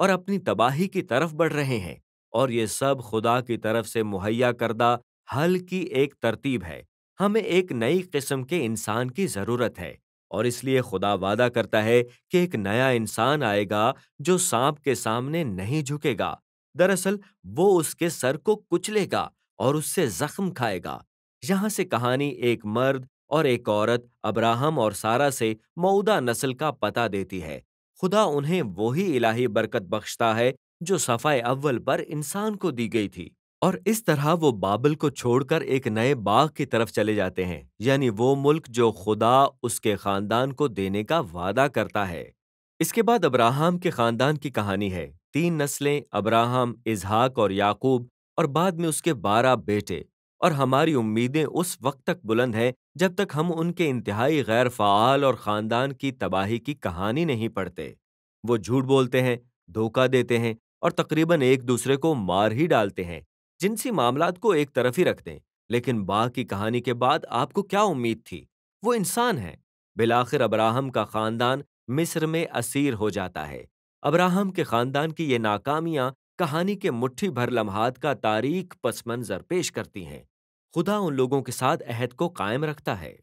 اور اپنی تباہی کی طرف بڑھ رہے ہیں، اور یہ سب خدا کی طرف سے مہیا کردہ حل کی ایک ترتیب ہے۔ ہمیں ایک نئی قسم کے انسان کی ضرورت ہے، اور اس لیے خدا وعدہ کرتا ہے کہ ایک نیا انسان آئے گا جو سانپ کے سامنے نہیں جھکے گا۔ دراصل وہ اس کے سر کو کچلے گا اور اس سے زخم کھائے گا۔ یہاں سے کہانی ایک مرد اور ایک عورت ابراہم اور سارہ سے مؤودہ نسل کا پتہ دیتی ہے۔ خدا انہیں وہی الہی برکت بخشتا ہے جو صفحہ اول پر انسان کو دی گئی تھی، اور اس طرح وہ بابل کو چھوڑ کر ایک نئے باغ کی طرف چلے جاتے ہیں، یعنی وہ ملک جو خدا اس کے خاندان کو دینے کا وعدہ کرتا ہے۔ اس کے بعد ابراہم کے خاندان کی کہانی ہے۔ 3 نسلیں، ابراہم، اسحاق اور یعقوب، اور بعد میں اس کے 12 بیٹے۔ اور ہماری امیدیں اس وقت تک بلند ہیں جب تک ہم ان کے انتہائی غیر فعال اور خاندان کی تباہی کی کہانی نہیں پڑھتے۔ وہ جھوٹ بولتے ہیں، دھوکہ دیتے ہیں، اور تقریباً ایک دوسرے کو مار ہی ڈالتے ہیں۔ جنسی معاملات کو ایک طرف ہی رکھ دیں، لیکن باغ کی کہانی کے بعد آپ کو کیا امید تھی؟ وہ انسان ہے۔ بالآخر ابراہم کا خاندان مصر میں اسیر ہو جاتا ہے۔ ابراہم کے خاندان کی یہ ناکامیاں کہانی کے مٹھی بھر لمحات کا تاریک پس منظر پیش کرتی ہیں۔ خدا ان لوگوں کے ساتھ عہد کو قائم رکھتا ہے۔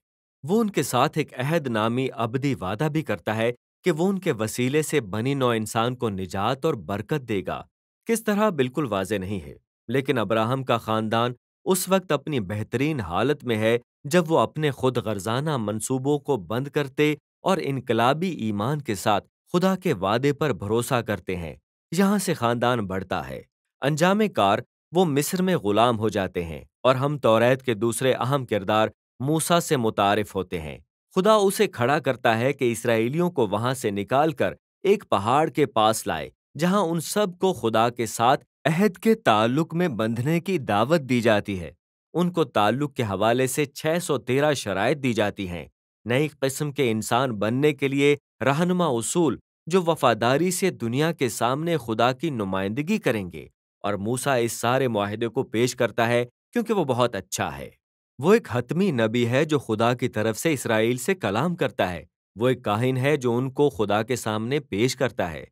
وہ ان کے ساتھ ایک عہد نامی ابدی وعدہ بھی کرتا ہے کہ وہ ان کے وسیلے سے بنی نوع انسان کو نجات اور برکت دے گا۔ کس طرح بالکل واضح نہیں ہے، لیکن ابراہم کا خاندان اس وقت اپنی بہترین حالت میں ہے جب وہ اپنے خود غرضانہ منصوبوں کو بند کرتے اور انقلابی ایمان کے ساتھ خدا کے وعدے پر بھروسہ کرتے ہیں۔ یہاں سے خاندان بڑھتا ہے۔ انجام کار وہ مصر میں غلام ہو جاتے ہیں، اور ہم توریت کے دوسرے اہم کردار موسیٰ سے متعارف ہوتے ہیں۔ خدا اسے کھڑا کرتا ہے کہ اسرائیلیوں کو وہاں سے نکال کر ایک پہاڑ کے پاس لائے جہاں ان سب کو خدا کے ساتھ عہد کے تعلق میں بندھنے کی دعوت دی جاتی ہے۔ ان کو تعلق کے حوالے سے 613 شرائط دی جاتی ہیں، نئی قسم کے انسان بننے کے لیے رہنما اصول جو وفاداری سے دنیا کے سامنے خدا کی نمائندگی کریں گے۔ اور موسیٰ اس سارے معاہدے کو پیش کرتا ہے کیونکہ وہ بہت اچھا ہے۔ وہ ایک حتمی نبی ہے جو خدا کی طرف سے اسرائیل سے کلام کرتا ہے۔ وہ ایک کاہن ہے جو ان کو خدا کے سامنے پیش کرتا ہے،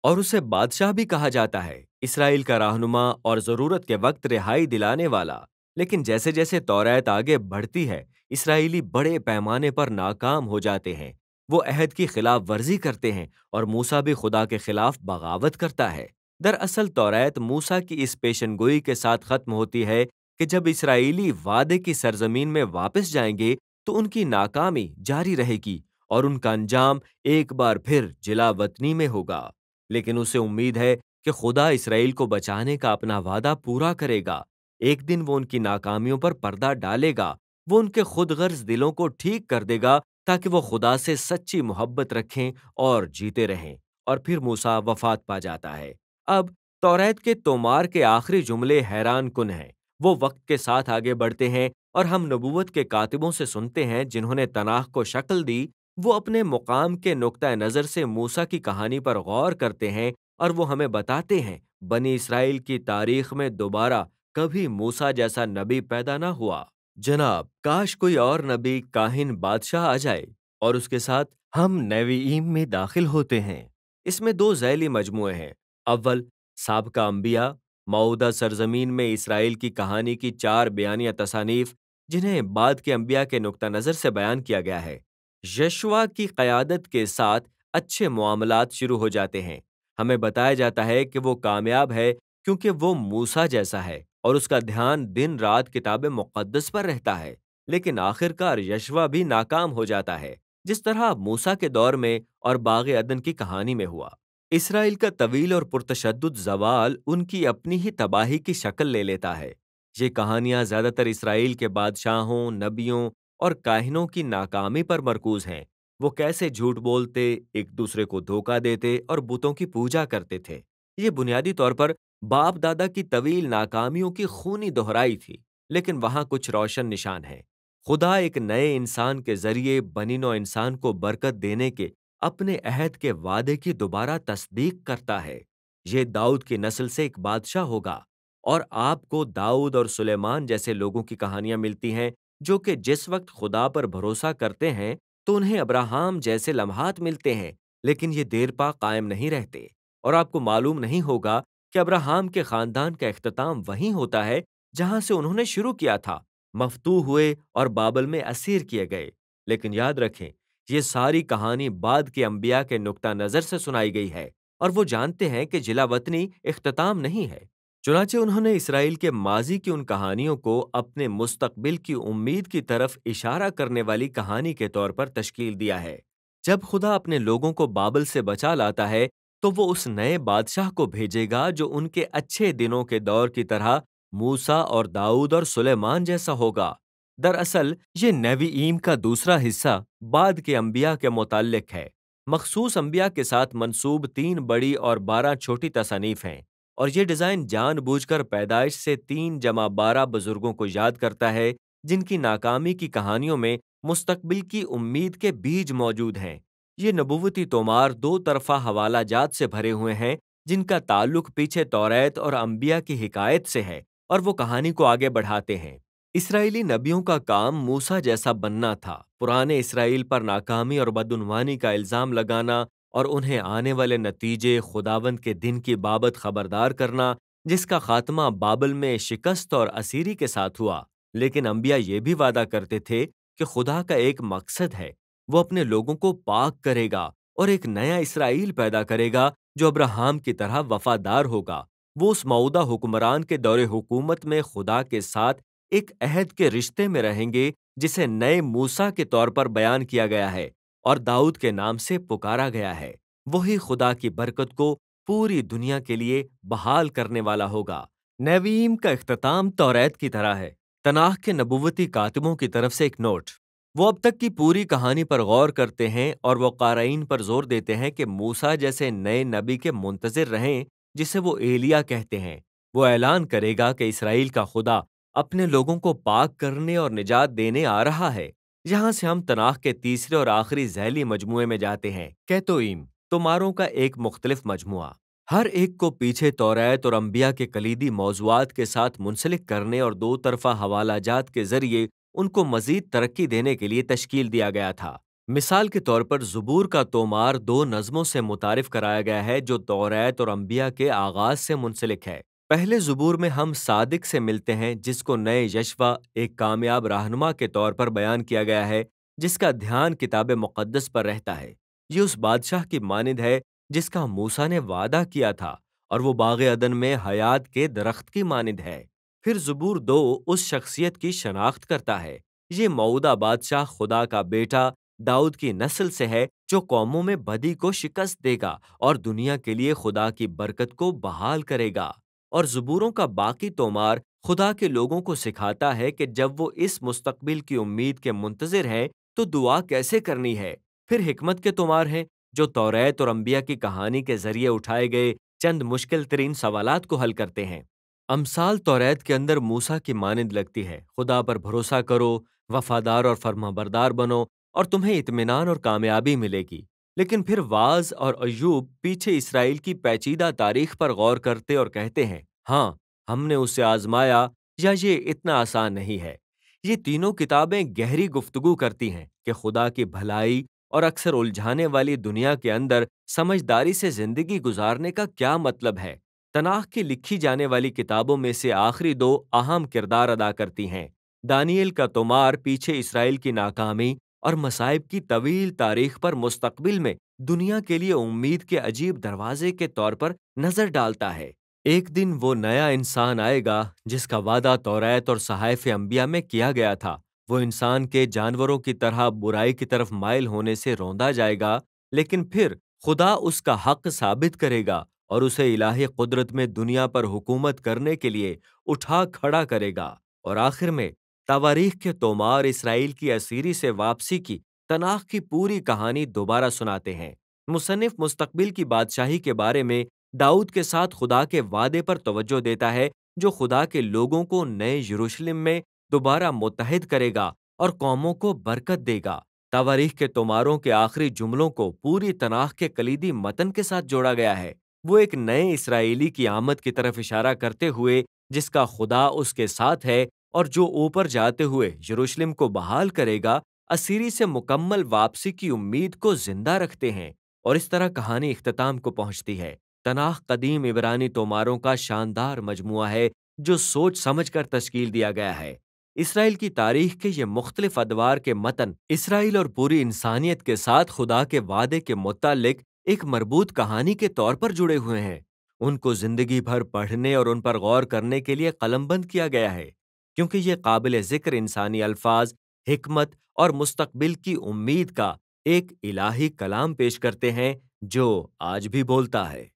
اور اسے بادشاہ بھی کہا جاتا ہے، اسرائیل کا رہنما اور ضرورت کے وقت رہائی دلانے والا۔ لیکن جیسے جیسے توریت آگے بڑھتی ہے، اسرائیلی بڑے پیمانے پر ناکام ہو جاتے ہیں۔ وہ عہد کی خلاف ورزی کرتے ہیں، اور موسیٰ بھی خدا کے خلاف بغاوت کرتا ہے۔ دراصل توریت موسیٰ کی اس پیشن گوئی کے ساتھ ختم ہوتی ہے کہ جب اسرائیلی وعدے کی سرزمین میں واپس جائیں گے تو ان کی ناکامی جاری رہے گی، اور ان کا انجام ایک بار پھر جلا وطنی میں ہوگا۔ لیکن اسے امید ہے کہ خدا اسرائیل کو بچانے کا اپنا وعدہ پورا کرے گا۔ ایک دن وہ ان کی ناکامیوں پر پردہ ڈالے گا۔ وہ ان کے خود غرض دلوں کو ٹھیک کر دے گا تاکہ وہ خدا سے سچی محبت رکھیں اور جیتے رہیں۔ اور پھر موسیٰ وفات پا جاتا ہے۔ اب توریت کے تومار کے آخری جملے حیران کن ہیں۔ وہ وقت کے ساتھ آگے بڑھتے ہیں، اور ہم نبوت کے کاتبوں سے سنتے ہیں جنہوں نے تناخ کو شکل دی۔ وہ اپنے مقام کے نقطہ نظر سے موسیٰ کی کہانی پر غور کرتے ہیں، اور وہ ہمیں بتاتے ہیں بنی اسرائیل کی تاریخ میں دوبارہ کبھی موسیٰ جیسا نبی پیدا نہ ہوا۔ جناب، کاش کوئی اور نبی، کاہن، بادشاہ آ جائے، اور اس کے ساتھ ہم نیوییم میں داخل ہوتے ہیں۔ اس میں 2 ذیلی مجموعے ہیں۔ اول، سابقہ انبیاء، موعودہ سرزمین میں اسرائیل کی کہانی کی 4 بیانیہ تصانیف جنہیں بعد کے انبیاء کے نقطہ نظر سے بیان کیا گیا ہے۔ یشوع کی قیادت کے ساتھ اچھے معاملات شروع ہو جاتے ہیں۔ ہمیں بتایا جاتا ہے کہ وہ کامیاب ہے کیونکہ وہ موسیٰ جیسا ہے، اور اس کا دھیان دن رات کتاب مقدس پر رہتا ہے۔ لیکن آخر کار یشوع بھی ناکام ہو جاتا ہے، جس طرح موسیٰ کے دور میں اور باغ عدن کی کہانی میں ہوا۔ اسرائیل کا طویل اور پرتشدد زوال ان کی اپنی ہی تباہی کی شکل لے لیتا ہے۔ یہ کہانیاں زیادہ تر اسرائیل کے بادشاہوں، نبیوں اور کاہنوں کی ناکامی پر مرکوز ہیں۔ وہ کیسے جھوٹ بولتے، ایک دوسرے کو دھوکہ دیتے اور بتوں کی پوجا کرتے تھے۔ یہ بنیادی طور پر باپ دادا کی طویل ناکامیوں کی خونی دہرائی تھی، لیکن وہاں کچھ روشن نشان ہیں۔ خدا ایک نئے انسان کے ذریعے بنی نوع انسان کو برکت دینے کے اپنے عہد کے وعدے کی دوبارہ تصدیق کرتا ہے۔ یہ داؤد کی نسل سے ایک بادشاہ ہوگا، اور آپ کو داؤد اور سلیمان جیسے لوگوں کی کہانیاں ملتی ہیں جو کہ جس وقت خدا پر بھروسہ کرتے ہیں تو انہیں ابراہم جیسے لمحات ملتے ہیں، لیکن یہ دیر پا قائم نہیں رہتے۔ اور آپ کو معلوم نہیں ہوگا کہ ابراہام کے خاندان کا اختتام وہیں ہوتا ہے جہاں سے انہوں نے شروع کیا تھا، مفتوح ہوئے اور بابل میں اسیر کیے گئے۔ لیکن یاد رکھیں، یہ ساری کہانی بعد کے انبیاء کے نقطہ نظر سے سنائی گئی ہے، اور وہ جانتے ہیں کہ جلا وطنی اختتام نہیں ہے۔ چنانچہ انہوں نے اسرائیل کے ماضی کی ان کہانیوں کو اپنے مستقبل کی امید کی طرف اشارہ کرنے والی کہانی کے طور پر تشکیل دیا ہے۔ جب خدا اپنے لوگوں کو بابل سے بچا لاتا ہے تو وہ اس نئے بادشاہ کو بھیجے گا جو ان کے اچھے دنوں کے دور کی طرح موسیٰ اور داؤد اور سلیمان جیسا ہوگا۔ دراصل یہ نیوییم کا دوسرا حصہ بعد کے انبیاء کے متعلق ہے۔ مخصوص انبیاء کے ساتھ منسوب 3 بڑی اور 12 چھوٹی تصانیف ہیں، اور یہ ڈیزائن جان بوجھ کر پیدائش سے 3 جمع 12 بزرگوں کو یاد کرتا ہے جن کی ناکامی کی کہانیوں میں مستقبل کی امید کے بیج موجود ہیں۔ یہ نبوتی تومار 2 طرفہ حوالہ جات سے بھرے ہوئے ہیں جن کا تعلق پیچھے توریت اور انبیاء کی حکایت سے ہے، اور وہ کہانی کو آگے بڑھاتے ہیں۔ اسرائیلی نبیوں کا کام موسیٰ جیسا بننا تھا، پرانے اسرائیل پر ناکامی اور بدعنوانی کا الزام لگانا اور انہیں آنے والے نتیجے خداوند کے دن کی بابت خبردار کرنا، جس کا خاتمہ بابل میں شکست اور اسیری کے ساتھ ہوا۔ لیکن انبیاء یہ بھی وعدہ کرتے تھے کہ خدا کا ایک مقصد ہے، وہ اپنے لوگوں کو پاک کرے گا اور ایک نیا اسرائیل پیدا کرے گا جو ابراہام کی طرح وفادار ہوگا۔ وہ اس موعودہ حکمران کے دور حکومت میں خدا کے ساتھ ایک عہد کے رشتے میں رہیں گے جسے نئے موسیٰ کے طور پر بیان کیا گیا ہے اور داؤد کے نام سے پکارا گیا ہے۔ وہی خدا کی برکت کو پوری دنیا کے لیے بحال کرنے والا ہوگا۔ نیوییم کا اختتام توریت کی طرح ہے۔ تناخ کے نبوتی کاتبوں کی طرف سے ایک نوٹ: وہ اب تک کی پوری کہانی پر غور کرتے ہیں اور وہ قارئین پر زور دیتے ہیں کہ موسیٰ جیسے نئے نبی کے منتظر رہیں جسے وہ ایلیا کہتے ہیں۔ وہ اعلان کرے گا کہ اسرائیل کا خدا اپنے لوگوں کو پاک کرنے اور نجات دینے آ رہا ہے۔ یہاں سے ہم تناخ کے تیسرے اور آخری ذیلی مجموعے میں جاتے ہیں، کیتوئیم، توماروں کا ایک مختلف مجموعہ۔ ہر ایک کو پیچھے توریت اور انبیاء کے کلیدی موضوعات کے ساتھ منسلک کرنے اور 2 طرفہ حوالہ جات کے ذریعے ان کو مزید ترقی دینے کے لیے تشکیل دیا گیا تھا۔ مثال کے طور پر زبور کا تومار 2 نظموں سے متعارف کرایا گیا ہے جو توریت اور انبیاء کے آغاز سے منسلک ہے۔ پہلے زبور میں ہم صادق سے ملتے ہیں جس کو نئے یشوع، ایک کامیاب رہنما کے طور پر بیان کیا گیا ہے جس کا دھیان کتاب مقدس پر رہتا ہے۔ یہ اس بادشاہ کی مانند ہے جس کا موسیٰ نے وعدہ کیا تھا، اور وہ باغ عدن میں حیات کے درخت کی مانند ہے۔ پھر زبور 2 اس شخصیت کی شناخت کرتا ہے۔ یہ موعودہ بادشاہ خدا کا بیٹا داؤد کی نسل سے ہے جو قوموں میں بدی کو شکست دے گا اور دنیا کے لیے خدا کی برکت کو بحال کرے گا۔ اور زبوروں کا باقی تومار خدا کے لوگوں کو سکھاتا ہے کہ جب وہ اس مستقبل کی امید کے منتظر ہیں تو دعا کیسے کرنی ہے۔ پھر حکمت کے تومار ہیں جو توریت اور انبیاء کی کہانی کے ذریعے اٹھائے گئے چند مشکل ترین سوالات کو حل کرتے ہیں۔ امثال توریت کے اندر موسیٰ کی مانند لگتی ہے: خدا پر بھروسہ کرو، وفادار اور فرما بردار بنو اور تمہیں اطمینان اور کامیابی ملے گی۔ لیکن پھر واعظ اور ایوب پیچھے اسرائیل کی پیچیدہ تاریخ پر غور کرتے اور کہتے ہیں: ہاں، ہم نے اسے آزمایا، یا یہ اتنا آسان نہیں ہے۔ یہ تینوں کتابیں گہری گفتگو کرتی ہیں کہ خدا کی بھلائی اور اکثر الجھانے والی دنیا کے اندر سمجھداری سے زندگی گزارنے کا کیا مطلب ہے۔ تناخ کی لکھی جانے والی کتابوں میں سے آخری 2 اہم کردار ادا کرتی ہیں۔ دانیل کا تومار پیچھے اسرائیل کی ناکامی اور مصائب کی طویل تاریخ پر مستقبل میں دنیا کے لیے امید کے عجیب دروازے کے طور پر نظر ڈالتا ہے۔ ایک دن وہ نیا انسان آئے گا جس کا وعدہ توریت اور صحائف انبیاء میں کیا گیا تھا۔ وہ انسان کے جانوروں کی طرح برائی کی طرف مائل ہونے سے روندا جائے گا، لیکن پھر خدا اس کا حق ثابت کرے گا اور اسے الہی قدرت میں دنیا پر حکومت کرنے کے لیے اٹھا کھڑا کرے گا۔ اور آخر میں تواریخ کے تومار اسرائیل کی اسیری سے واپسی کی تناخ کی پوری کہانی دوبارہ سناتے ہیں۔ مصنف مستقبل کی بادشاہی کے بارے میں داؤد کے ساتھ خدا کے وعدے پر توجہ دیتا ہے جو خدا کے لوگوں کو نئے یروشلم میں دوبارہ متحد کرے گا اور قوموں کو برکت دے گا۔ تواریخ کے توماروں کے آخری جملوں کو پوری تناخ کے کلیدی متن کے ساتھ جوڑا گیا ہے۔ وہ ایک نئے اسرائیلی کی آمد کی طرف اشارہ کرتے ہوئے جس کا خدا اس کے ساتھ ہے اور جو اوپر جاتے ہوئے یروشلم کو بحال کرے گا، اسیری سے مکمل واپسی کی امید کو زندہ رکھتے ہیں، اور اس طرح کہانی اختتام کو پہنچتی ہے۔ تناخ قدیم عبرانی توماروں کا شاندار مجموعہ ہے جو سوچ سمجھ کر تشکیل دیا گیا ہے۔ اسرائیل کی تاریخ کے یہ مختلف ادوار کے متن اسرائیل اور پوری انسانیت کے ساتھ خدا کے وعدے کے متعلق ایک مربوط کہانی کے طور پر جڑے ہوئے ہیں۔ ان کو زندگی بھر پڑھنے اور ان پر غور کرنے کے لیے قلم بند کیا گیا ہے، کیونکہ یہ قابل ذکر انسانی الفاظ، حکمت اور مستقبل کی امید کا ایک الہی کلام پیش کرتے ہیں جو آج بھی بولتا ہے۔